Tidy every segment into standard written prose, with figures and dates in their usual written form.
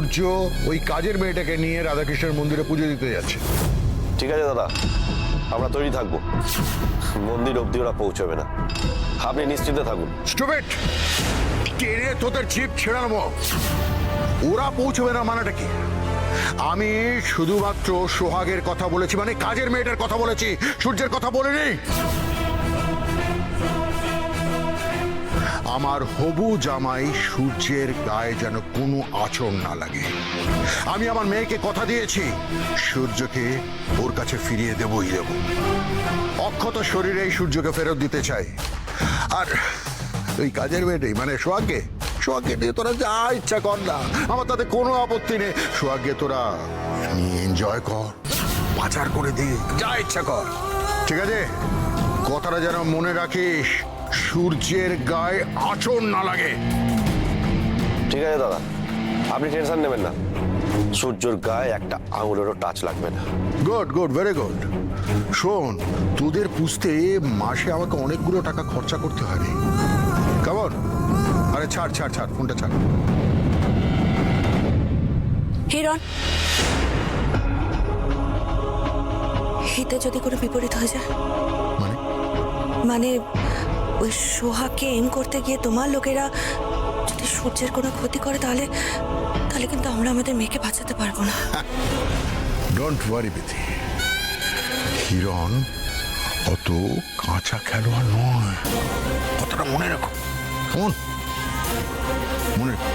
সূর্য ওই কাজের মেয়েটাকে নিয়ে রাধাকৃষ্ণের মন্দিরে পুজো দিতে যাচ্ছে। ঠিক আছে দাদা, আমরা তৈরি থাকবো। মন্দির অবধি ওরা পৌঁছবে না, আপনি নিশ্চিন্তে থাকুন। স্টুপিড! টেনে তোদের জিপ ছেড়ে নেবো। ওরা পৌঁছবে না মানেটা কি? আমি শুধুমাত্র সোহাগের কথা বলেছি, মানে কাজের মেয়েটার কথা বলেছি, সূর্যের কথা বলিনি। আমার হবু জামাই সূর্যের গায়ে যেন কোনো আঁচড় না লাগে। আমি আমার মেয়েকে কথা দিয়েছি, সূর্যকে ওর কাছে ফিরিয়ে দেবই দেব। অক্ষত শরীরে এই সূর্যকে ফেরত দিতে চাই। আর ওই কাজের মেয়েটাই মানে সোহাগকে দিয়ে তোরা যা ইচ্ছা কর না, আমার তাতে কোনো আপত্তি নেই। সোহাগকে তোরা নিয়ে এনজয় কর, পাচার করে দে, যা ইচ্ছা কর, ঠিক আছে? কথাটা যেন মনে রাখিস, সূর্যের গায়ে আঁচড় না লাগে। ঠিক আছে দাদা, আপনি টেনশন নেবেন না, সূর্যর গায়ে একটা আঙুলেরও টাচ লাগবে না। Good good, very good. শোন, তোদের পুষতে মাসে আমাকে অনেকগুলো টাকা খরচা করতে হয় রে। কেমন? আরে ছাড় ছাড় ছাড়, ফোনটা ছাড়। হিরণ, হিতে যদি কোনো বিপরীত হয়ে যায়, মানে মানে ওই সোহাগকে এম করতে গিয়ে তোমার লোকেরা যদি সূর্যের কোনো ক্ষতি করে, তাহলে তাহলে কিন্তু আমরা আমাদের মেয়েকে বাঁচাতে পারবো না। ডোন্ট ওয়ারি বিথি, হিরণ অত কাঁচা খেলোয়াড় নয়, কথাটা মনে রাখো। কেমন? মনে রাখো।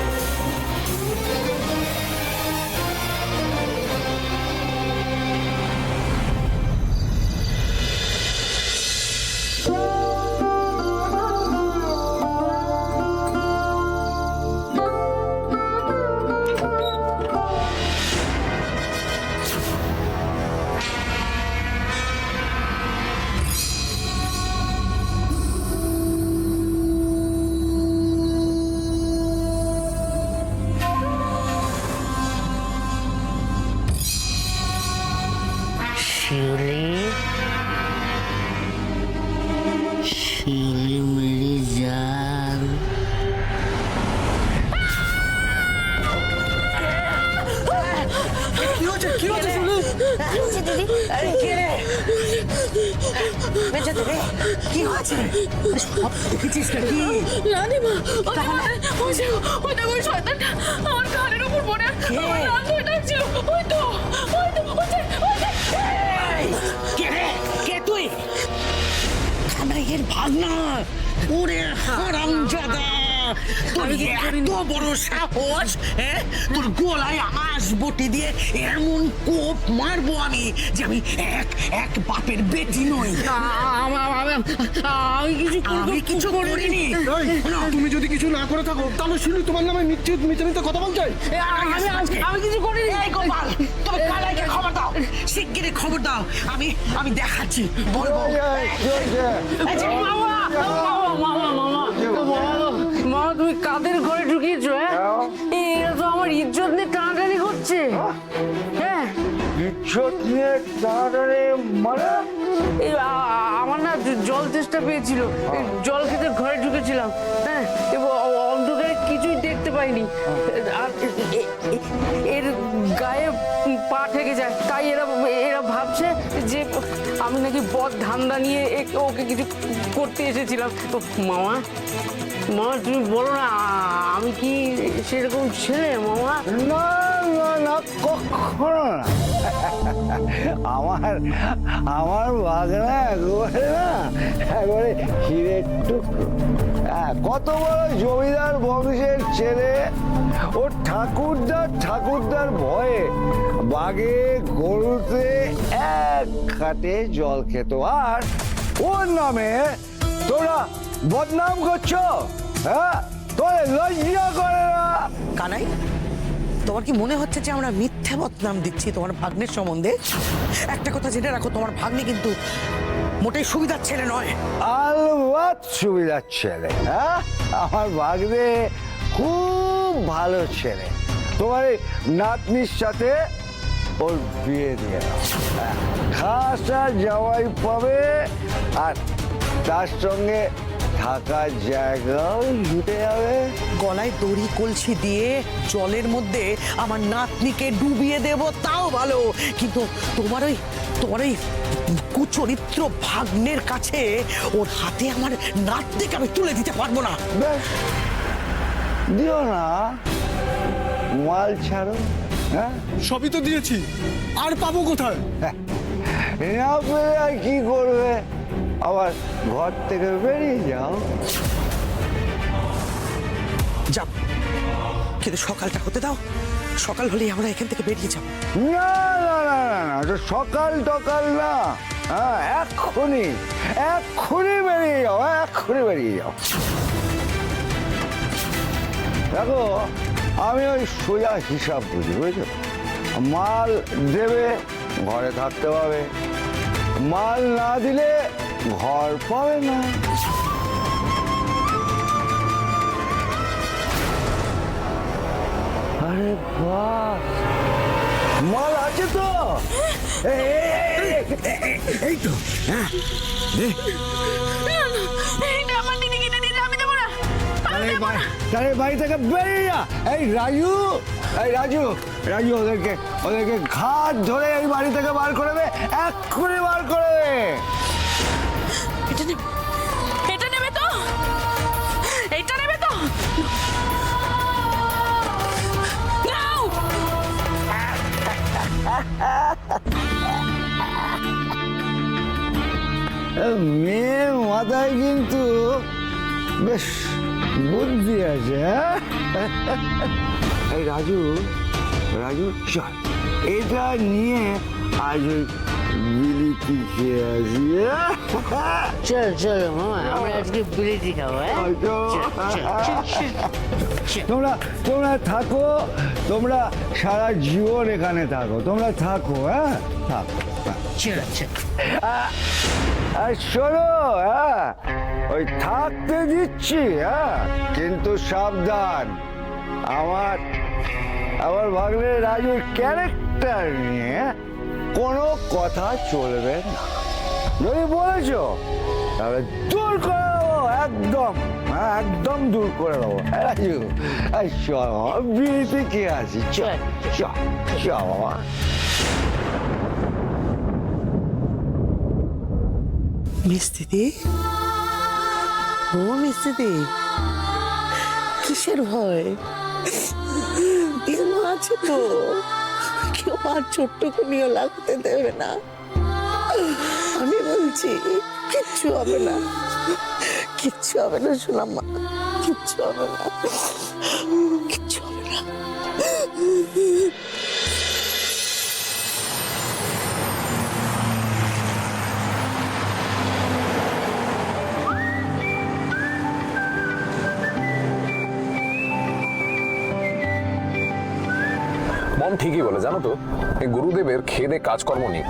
শিউলি মেরি জান, কি হচ্ছে শুনি? কি হচ্ছে দিদি? আরে কে রে? বেঁচে দেবে? কি হচ্ছে? সব দেখেছিস নাকি? রানীমা, ওই শয়তানটা আমার ঘাড়ের উপর পড়ে আমার নাম ধরে ডাকছিল। ওই তো কে রে? কে তুই? কানাইয়ের ভাগনা? ওরে হারামজাদা! তোর এত বড় সাহস, হ্যাঁ? তোর গলায় আঁশ বটি দিয়ে এমন কোপ মারবো আমি যে আমি এক বাপের বেটি নই। আমি কিছু করিনি। তুমি যদি কিছু না করে থাকো তাহলে শুনি তোমার নামে মিথ্যে কথা বলছে। আমি কিছু করিনি। এই গোপাল, তুমি কানাইকে খবর দাও, শিগগিরই খবর দাও। আমি দেখাচ্ছি, বলবো। মা, তুমি কাদের ঘরে ঢুকিয়েছো? এরা তো আমার ইজ্জত নিয়ে টানাটানি করছে। হ্যাঁ, ইজ্জত নিয়ে টানাটানি মানে? আমার না জল তেষ্টা পেয়েছিল, জল খেতে ঘরে ঢুকেছিলাম। হ্যাঁ, এবং অন্ধকারে কিছুই দেখতে পাইনি, আর এর গায়ে পা ঠেকে যায়, তাই এরা ভাবছে যে আমি নাকি বদ ধান্দা নিয়ে ওকে কিছু করতে এসেছিলাম। তো মামা, তুমি বলো না, আমি কি সেরকম ছেলে মামা? না না না, কখনো না। আমার বাগনা একবারে হিরের টুকরো। কত বড় জমিদার বংশের ছেলে, ওর ঠাকুরদার ভয়ে বাগে গরুতে এক খাটে জল খেত, আর ওর নামে তোরা বদনাম করছো? হ্যাঁ, তোরে লজ্জা করে না? কানাই, তোমার কি মনে হচ্ছে যে আমরা মিথ্যা বদনাম দিচ্ছি তোমার ভাগ্নের সম্বন্ধে? একটা কথা জেনে রাখো, তোমার ভাগ্নে কিন্তু মোটেই সুবিধার ছেলে নয়। আলবাত সুবিধার ছেলে। হ্যাঁ, আমার ভাগ্নে খুব ভালো ছেলে। তোমার এই নাতনির সাথে ওর বিয়ে দিয়ে দাও। খাসা জামাই পাবে, আর তার সঙ্গে থাকার জায়গাও জুটে যাবে। গলায় দড়ি কলসি দিয়ে জলের মধ্যে আমার নাতনিকে ডুবিয়ে দেব তাও ভালো, কিন্তু তোমার ওই কুচরিত্র ভাগ্নের কাছে ওর হাতে আমার নাতনিকে আমি তুলে দিতে পারবো না। বেশ, দিও না, মাল ছাড়ো। হ্যাঁ, সবই তো দিয়েছি, আর পাবো কোথায়? না পেলে আর কি করবে? আবার ঘর থেকে বেরিয়ে যাও। যাও, কিন্তু সকালটা হতে দাও, সকাল হলেই আমরা এখান থেকে বেরিয়ে যাবো। না না না না না, তো সকাল টকাল না, হ্যাঁ এক্ষুনি বেরিয়ে যাও, এক্ষুনি বেরিয়ে যাও। দেখো, আমি ওই সোজা হিসাব বুঝি, বুঝছো? মাল দেবে, ঘরে থাকতে পাবে, মাল না দিলে ঘর পাবে না। আরে বাহ, মাল আছে তো? এই তো, হ্যাঁ, তাহলে বাড়ি থেকে বেরিয়ে যা। এই রাজু ওদেরকে ঘাট ধরে এই বাড়ি থেকে বার করে দে, এক্ষুনি বার করে দে। এটা নেবে তো, এইটা নেবে তো। নাও। মেয়ের মাথায় কিন্তু বেশ বুদ্ধি আছে। এই রাজু চল, এটা নিয়ে আজ ওই বিলিতি খেয়ে আসি। চল চল মামা, আমরা আজকে বিলিতি খাবো। তোমরা থাকো, তোমরা সারা জীবন এখানে থাকো, তোমরা থাকো, হ্যাঁ থাকো। চল চল। আর শোনো, হ্যাঁ ওই থাকতে দিচ্ছি, হ্যাঁ, কিন্তু সাবধান, আমার ভাগ্নে রাজুর ক্যারেক্টার নিয়ে কোনো কথা চলবে না। যদি বলেছো তাহলে দূর করে দেবো, একদম দূর করে দেবো। রাজু, চল বিয়েতে কে আছি, চল চল চল বাবা। মিস্ত্রি, ও মিস্ত্রি, কিসের ভয়? কেউ আছে তো, কেউ আর ছোট্ট কুনিও লাগতে দেবে না। আমি বলছি কিচ্ছু হবে না, কিচ্ছু হবে না সোনাম্মা, কিচ্ছু হবে না, কিচ্ছু হবে না। মম ঠিকই বলে, জানো তো, এই গুরুদেবের খেদে কাজকর্ম নেই।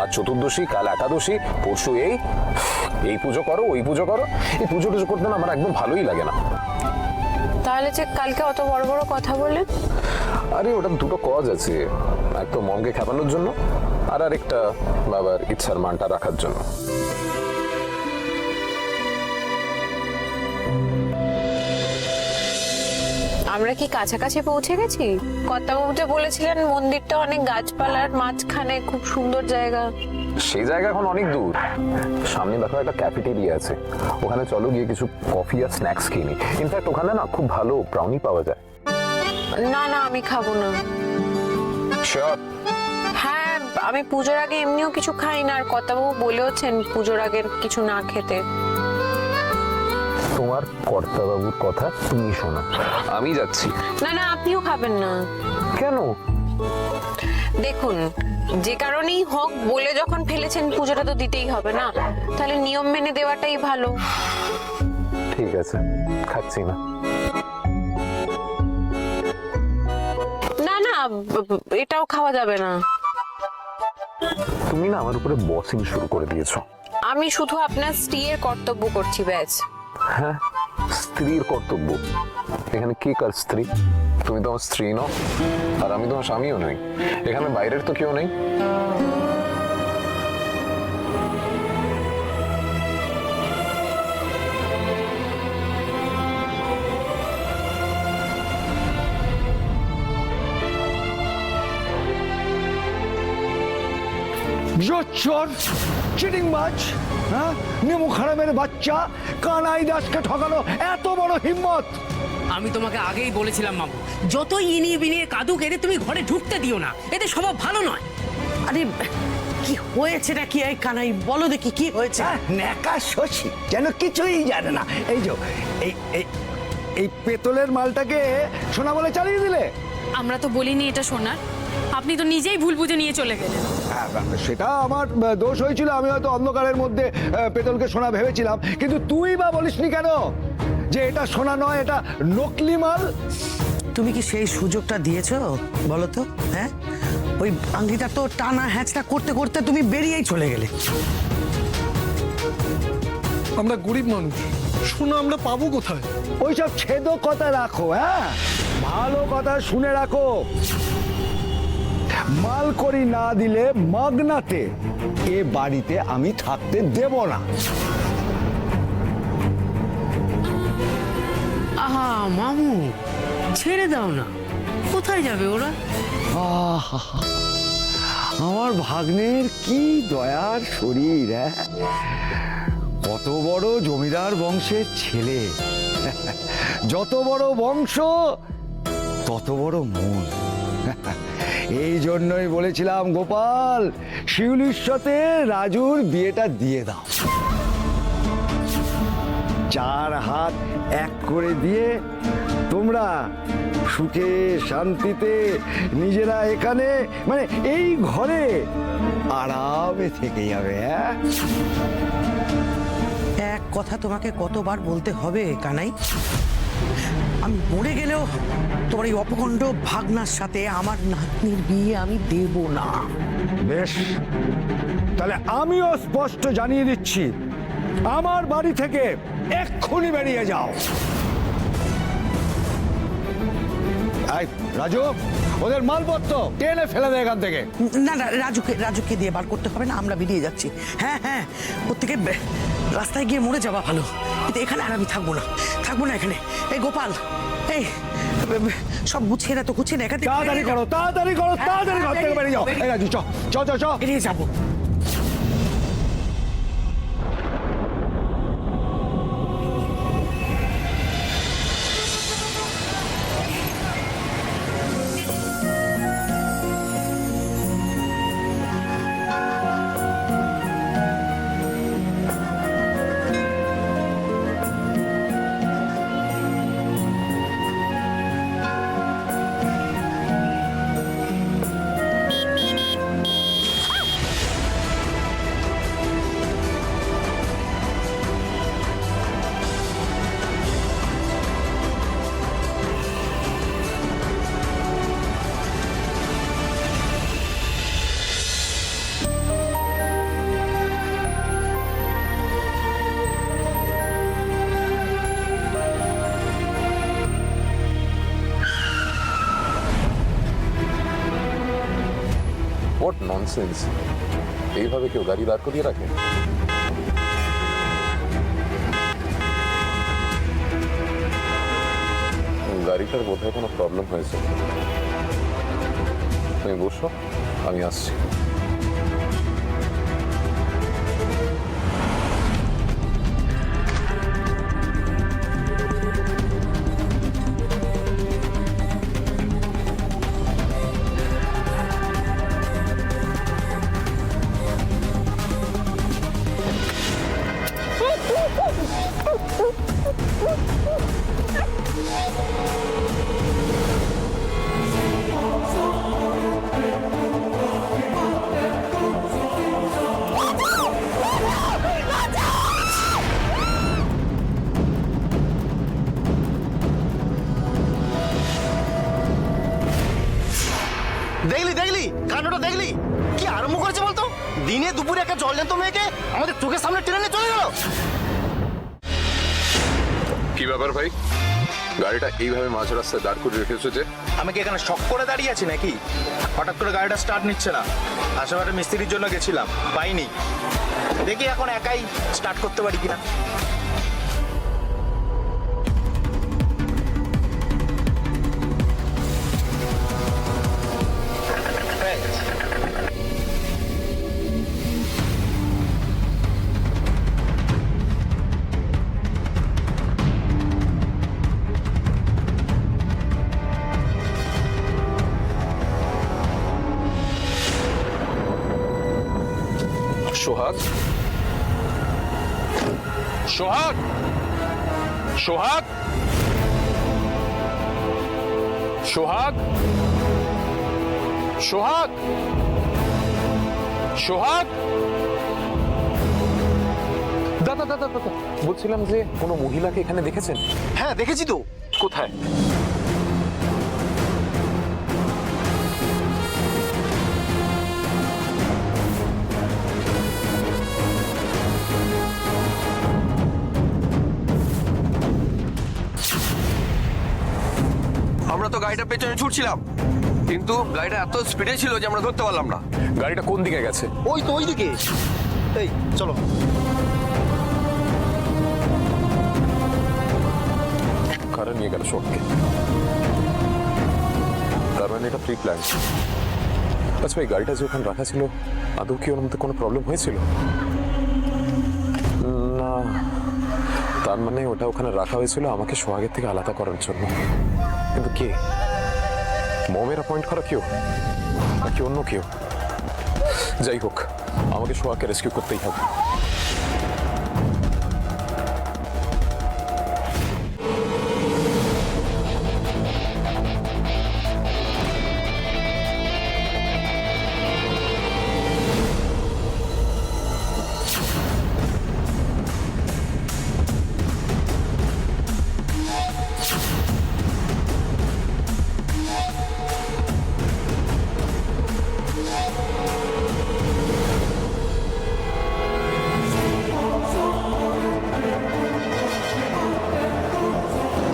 আর চতুর্দশী, কাল একাদশী, পরশু এই পুজো করো, ওই পুজো করো। এই পুজো টুজো করতে না আমার একদম ভালোই লাগে না। তাহলে যে কালকে অত বড় বড় কথা বলে? আরে ওটা দুটো কজ আছে, এক তো মমকে খেপানোর জন্য, আর আরেকটা বাবার ইচ্ছার মানটা রাখার জন্য। আমরা কি কাছাকাছি পৌঁছে গেছি? কর্তাবাবু যে বলেছিলেন মন্দিরটা অনেক গাছপালার মাঝখানে, খুব সুন্দর জায়গা। সেই জায়গা এখন অনেক দূর। সামনে দেখো একটা ক্যাফেটেরিয়া আছে, ওখানে চলো গিয়ে কিছু কফি আর স্ন্যাক্স কিনি। ইনফ্যাক্ট ওখানে না খুব ভালো ব্রাউনি পাওয়া যায়। না না, আমি খাবো না। শিওর? হ্যাঁ, আমি পুজোর আগে এমনিও কিছু খাই না, আর কর্তাবাবু বলেওছেন পুজোর আগে কিছু না খেতে। তোমার কর্তাবাবুর কথা তুমি শোনো, আমি যাচ্ছি। না না, আপনিও খাবেন না। কেন? দেখুন, যে কারণেই হোক বলে যখন ফেলেছেন পুজোটা তো দিতেই হবে না, তাহলে নিয়ম মেনে দেওয়াটাই ভালো। ঠিক আছে, খাচ্ছি না। না না, এটাও খাওয়া যাবে না। তুমি না আমার উপরে বসিং শুরু করে দিয়েছো। আমি শুধু আপনার স্ত্রীর কর্তব্য করছি, ব্যাস। হ্যাঁ, স্ত্রীর কর্তব্য? এখানে কে কার স্ত্রী? তুমি তো আমার স্ত্রী নও, আর আমি তোমার স্বামীও নই। এখানে বাইরের তো কেউ নেই। জোচ্চোর, চিটিং মাছ, হ্যাঁ, নেমু খারামের বাচ্চা, কানাই দাসকে ঠকানো এত বড় হিম্মত! আমি তোমাকে আগেই বলেছিলাম মামু, যতই ইনিয়ে বিনিয়ে কাদুক এদের তুমি ঘরে ঢুকতে দিও না, এদের স্বভাব ভালো নয়। আরে কি হয়েছেটা কি এই কানাই, বলো দেখি কি হয়েছে? নেকা শশী যেন কিছুই জানে না। এই যে এই এই এই পেতলের মালটাকে সোনা বলে চালিয়ে দিলে। আমরা তো বলিনি এটা সোনার, আপনি তো নিজেই ভুল বুঝে নিয়ে চলে গেলেন। হ্যাঁ, সেটা আমার দোষ হয়েছিল, আমি হয়তো অন্ধকারের মধ্যে পেতলকে সোনা ভেবেছিলাম, কিন্তু তুই বা বলিসনি কেন যে এটা সোনা নয়, এটা নকলি মাল? তুমি কি সেই সুযোগটা দিয়েছো বলো তো? হ্যাঁ, ওই আংটিটা তো টানা হ্যাঁচটা করতে করতে তুমি বেরিয়েই চলে গেলে। আমরা গরিব মানুষ, শোনা আমরা পাবো কোথায়? ওইসব ছেদ কথা রাখো, হ্যাঁ, ভালো কথা শুনে রাখো। মাল করি না দিলে মাগনাতে এ বাড়িতে আমি থাকতে দেব না। আহা মামু, ছেড়ে দাও না, কোথায় যাবে ওরা? আহা, আমার ভাগ্নের কি দয়ার শরীর, হ্যাঁ, কত বড় জমিদার বংশের ছেলে, যত বড় বংশ তত বড় মন। এই জন্যই বলেছিলাম গোপাল, শিউলির সাথে রাজুর বিয়েটা দিয়ে দাও। 4 হাত এক করে দিয়ে তোমরা সুখে শান্তিতে নিজেরা এখানে, মানে এই ঘরে আরামে থেকে যাবে। হ্যাঁ, এক কথা তোমাকে কতবার বলতে হবে কানাই, আমি মরে গেলেও তোমার এই অপখণ্ড ভাগনার সাথে আমার নাতনির বিয়ে আমি দেব না। বেশ, তাহলে আমিও স্পষ্ট জানিয়ে দিচ্ছি, আমার বাড়ি থেকে এক্ষুনি বেরিয়ে যাও। এই রাজু, ওদের মালপত্র টেনে ফেলে দে এখান থেকে। না না, রাজুকে দিয়ে বার করতে হবে না, আমরা বেরিয়ে যাচ্ছি। হ্যাঁ হ্যাঁ, প্রত্যেকে রাস্তায় গিয়ে মরে যাওয়া ভালো, কিন্তু এখানে আর আমি থাকবো না এখানে। এই গোপাল, এই সব গুছিয়ে না তো, গুছিয়ে না, এখান থেকে তাড়াতাড়ি করো, তাড়াতাড়ি করো, তাড়াতাড়ি ঘর থেকে বেরিয়ে যাও। এই রাজু, চ চ চ চ, বেরিয়ে যাবো। What nonsense! এইভাবে কেউ গাড়ি দাঁড় করিয়ে রাখে? গাড়িটার বোধহয় কোনো প্রবলেম হয়েছে। তুমি বসো, আমি আসছি। দেখলি কাণ্ডটা দেখলি কি আরম্ভ করেছে বলতো? দিনে দুপুরে একটা জলজান্ত মেয়েকে আমাদের চোখের সামনে টেনে নিয়ে চলে গেল। কি ব্যাপার ভাই, গাড়িটা এইভাবে মাঝ রাস্তায় দাঁড় করে রেখেছো যে? আমি কি এখানে শক করে দাঁড়িয়ে আছি নাকি? হঠাৎ করে গাড়িটা স্টার্ট নিচ্ছে না, আশেপাশে মিস্ত্রির জন্য গেছিলাম, পাইনি। দেখি এখন একাই স্টার্ট করতে পারি কিনা। সোহাগ, সোহাগ, সোহাগ, সোহাগ, সোহাগ, সোহাগ। দাদা দাদা দাদা, বলছিলাম যে কোনো মহিলাকে এখানে দেখেছেন? হ্যাঁ দেখেছি তো। কোথায়? আমরা তো গাড়িটা পেছনে ছুটছিলাম, কিন্তু গাড়িটা এত স্পিডে ছিল যে আমরা ধরতে পারলাম না। গাড়িটা কোন দিকে গেছে? ওই তো ওইদিকে। এই চলো। কারা নিয়ে গেল সোহাগকে? তার মানে এটা প্রি প্ল্যান। আচ্ছা, এই গাড়িটা যে ওখানে রাখা ছিল, আদৌ কি ওর মধ্যে কোনো প্রবলেম হয়েছিল? না, তার মানে ওটা ওখানে রাখা হয়েছিল আমাকে সোহাগের থেকে আলাদা করার জন্য। কিন্তু কে? মমের অ্যাপয়েন্ট করা কেউ, নাকি অন্য কেউ? যাই হোক, আমাকে সোহাগকে রেস্কিউ করতেই হবে।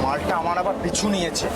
মালটা আমার আবার পিছু নিয়েছে।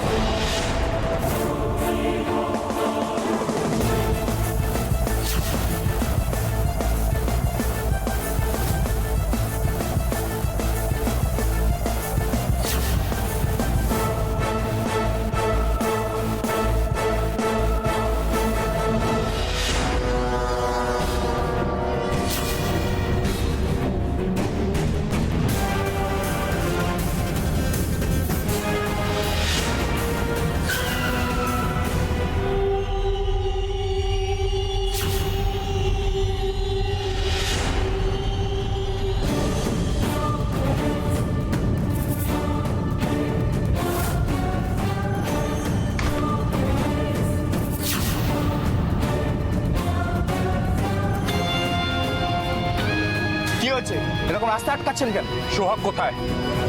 কি হচ্ছে? এরকম রাস্তা আটকাচ্ছেন কেন? সোহাগ কোথায়?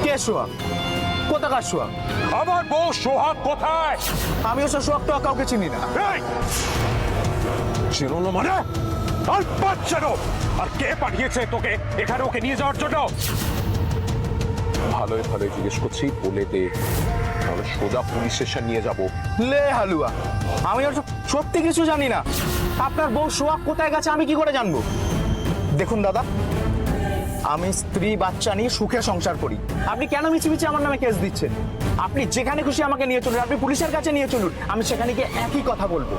কে সোহাগ? কোথাকার সোহাগ? আমার বউ সোহাগ কোথায়? আমি ওসব সোহাগ তো কাউকে চিনি না। চেনো না মানে? আর বাচ্চারও। আর কে পাঠিয়েছে তোকে এখানে ওকে নিয়ে যাওয়ার জন্য? ভালোই ভালোই জিজ্ঞেস করছি, বলে দে, তাহলে সোজা পুলিশ স্টেশন নিয়ে যাব। লে হালুয়া, আমি ওসব সত্যি কিছু জানি না। আপনার বউ সোহাগ কোথায় গেছে আমি কি করে জানবো? দেখুন দাদা, আমি স্ত্রী বাচ্চা নিয়ে সুখে সংসার করি। আপনি কেন মিছিমিছি আমার নামে কেস দিচ্ছেন? আপনি যেখানে খুশি আমাকে নিয়ে চলুন, আপনি পুলিশের কাছে নিয়ে চলুন, আমি সেখানে গিয়ে একই কথা বলবো।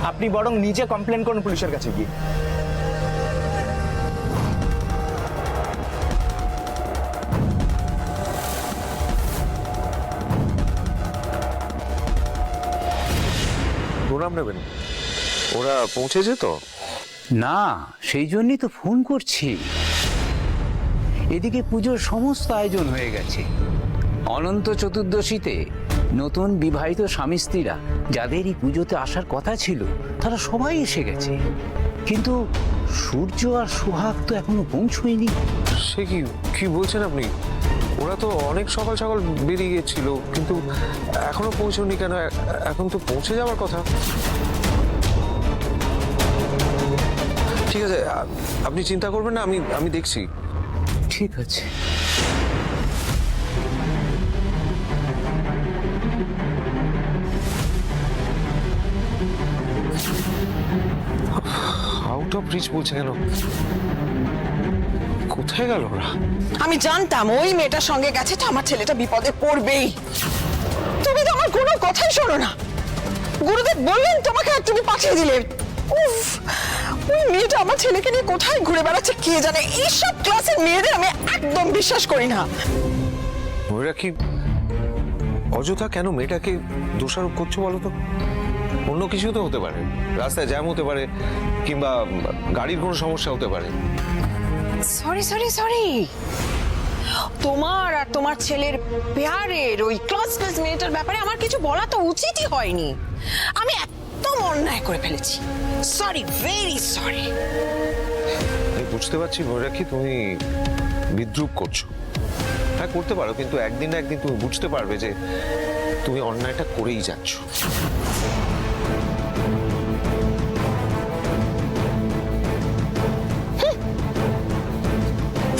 আপনি বরং নিজে কমপ্লেন করুন পুলিশের কাছে গিয়ে। প্রণাম নেবেন? ওরা পৌঁছেছে তো? না, সেই জন্যই তো ফোন করছি। এদিকে পুজোর সমস্ত আয়োজন হয়ে গেছে। অনন্ত চতুর্দশীতে নতুন বিবাহিত স্বামী স্ত্রীরা যাদের এই পুজোতে আসার কথা ছিল, তারা সবাই এসে গেছে। কিন্তু সূর্য আর সোহাগ তো এখনো পৌঁছয়নি। সে কি কি বলছেন আপনি? ওরা তো অনেক সকাল সকাল বেরিয়ে গেছিল, কিন্তু এখনো পৌঁছয়নি কেন? এখন তো পৌঁছে যাওয়ার কথা। ঠিক আছে, আপনি চিন্তা করবেন না, আমি দেখছি। ঠিক আছে। আউট অফ রিচ বলছে কেন? কোথায় গেল ওরা? আমি জানতাম ওই মেয়েটার সঙ্গে গেছে তো আমার ছেলেটা বিপদে পড়বেই। তুমি তো আমার কোনো কথাই শোনো না। গুরুদেব বললেন তোমাকে আর তুমি পাঠিয়ে দিলে। উফ, ওই মেয়েটা আমার ছেলেকে নিয়ে কোথায় ঘুরে বেড়াচ্ছে কে জানে। এইসব ক্লাসের মেয়েদের আমি একদম বিশ্বাস করি না। ওরা কি অযথা কেন মেয়েটাকে দোষারোপ করছো বলো তো? অন্য কিছু তো হতে পারে, রাস্তায় জ্যাম হতে পারে, কিংবা গাড়ির কোনো সমস্যা হতে পারে। সরি সরি সরি, তোমার আর তোমার ছেলের পেয়ারের ওই ক্লাস মেয়েটার ব্যাপারে আমার কিছু বলা তো উচিতই হয়নি। আমি একদম অন্যায় করে ফেলেছি, সরি, ভেরি সরি। আমি বুঝতে পারছি বৈরাখী, তুমি বিদ্রুপ করছো। হ্যাঁ করতে পারো, কিন্তু একদিন না একদিন তুমি বুঝতে পারবে যে তুমি অন্যায়টা করেই যাচ্ছ।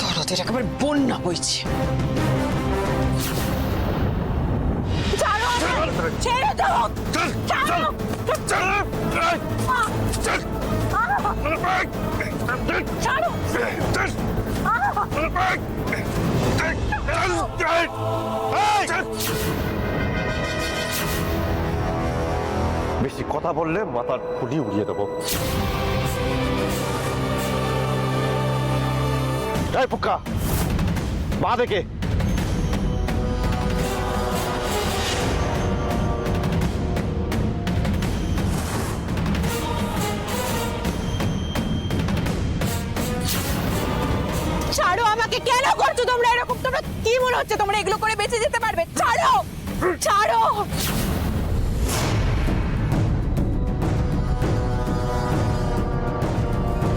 দরদের একেবারে বন্যা বইছে। ছেড়ে দাও, ছাড়ো। বেশি কথা বললে মাথার খুলি উড়িয়ে দেবো। এই পোকা, পা দেখে ছাড়ো আমাকে, কেন করছো তোমরা এরকম? তোমরা কি মনে হচ্ছে তোমরা এগুলো করে বেঁচে যেতে পারবে? ছাড়ো, ছাড়ো।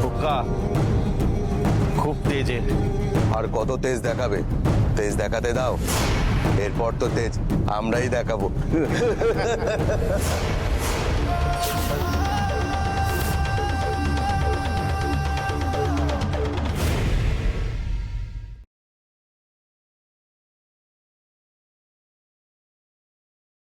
পোকা খুব তেজ, আর কত তেজ দেখাবে? তেজ দেখাতে দাও, এরপর তো তেজ আমরাই দেখাবো।